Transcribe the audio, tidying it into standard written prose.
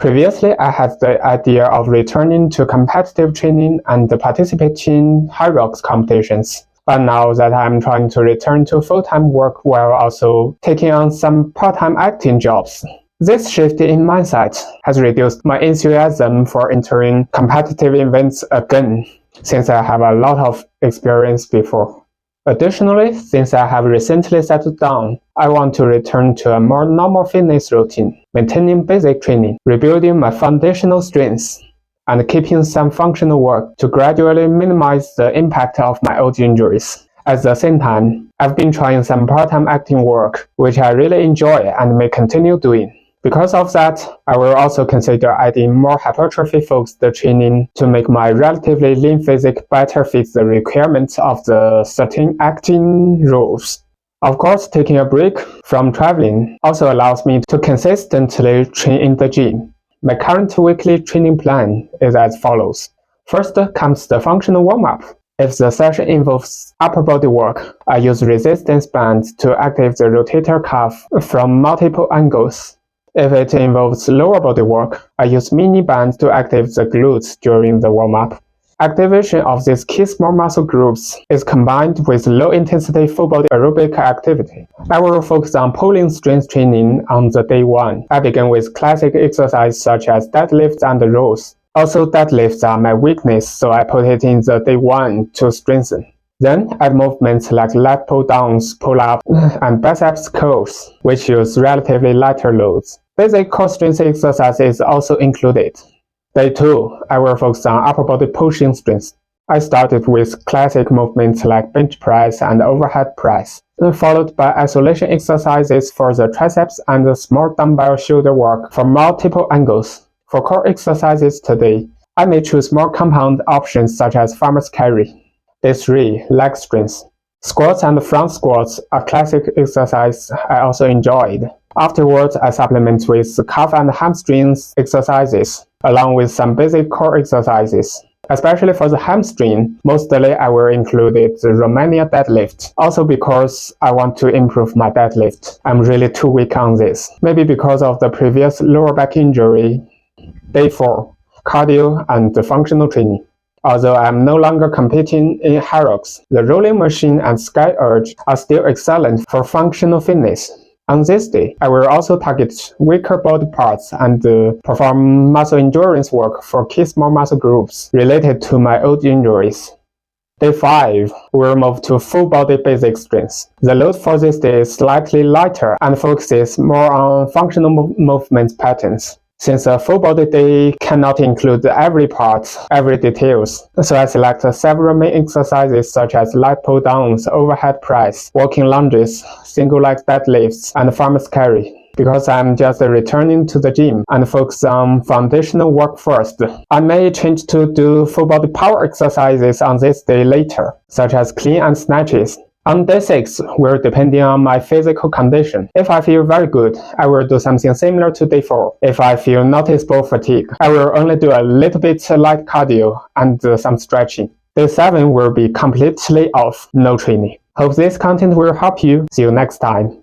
Previously, I had the idea of returning to competitive training and participating in high rocks competitions. But now that I'm trying to return to full-time work while also taking on some part-time acting jobs, this shift in mindset has reduced my enthusiasm for entering competitive events again, since I have a lot of experience before. Additionally, since I have recently settled down, I want to return to a more normal fitness routine, maintaining basic training, rebuilding my foundational strengths, and keeping some functional work to gradually minimize the impact of my old injuries. At the same time, I've been trying some part-time acting work, which I really enjoy and may continue doing. Because of that, I will also consider adding more hypertrophy-focused training to make my relatively lean physique better fit the requirements of the certain acting rules. Of course, taking a break from traveling also allows me to consistently train in the gym. My current weekly training plan is as follows. First comes the functional warm-up. If the session involves upper body work, I use resistance bands to activate the rotator cuff from multiple angles. If it involves lower body work, I use mini bands to activate the glutes during the warm-up. Activation of these key small muscle groups is combined with low-intensity full-body aerobic activity. I will focus on pulling strength training on the day one. I begin with classic exercises such as deadlifts and rows. Also, deadlifts are my weakness, so I put it in the day one to strengthen. Then add movements like lat pull-downs, pull-ups, and biceps curls, which use relatively lighter loads. Basic core strength exercise is also included. Day 2, I will focus on upper body pushing strength. I started with classic movements like bench press and overhead press, followed by isolation exercises for the triceps and the small dumbbell shoulder work from multiple angles. For core exercises today, I may choose more compound options such as farmer's carry. Day 3, leg strength. Squats and front squats are classic exercise I also enjoyed. Afterwards, I supplement with calf and hamstrings exercises, along with some basic core exercises. Especially for the hamstring, mostly I will include the Romania deadlift. Also because I want to improve my deadlift. I'm really too weak on this. Maybe because of the previous lower back injury. Day 4, cardio and functional training. Although I'm no longer competing in high rocks, the rolling machine and sky urge are still excellent for functional fitness. On this day, I will also target weaker body parts and perform muscle endurance work for key small muscle groups related to my old injuries. Day 5, we'll move to full body basic strength. The load for this day is slightly lighter and focuses more on functional movement patterns. Since a full body day cannot include every part, every details, so I select several main exercises such as lat pull downs, overhead press, walking lunges, single leg deadlifts, and farmer's carry. Because I'm just returning to the gym and focus on foundational work first, I may change to do full body power exercises on this day later, such as clean and snatches. On day 6, will depending on my physical condition. If I feel very good, I will do something similar to day 4. If I feel noticeable fatigue, I will only do a little bit light cardio and some stretching. Day 7 will be completely off, no training. Hope this content will help you. See you next time.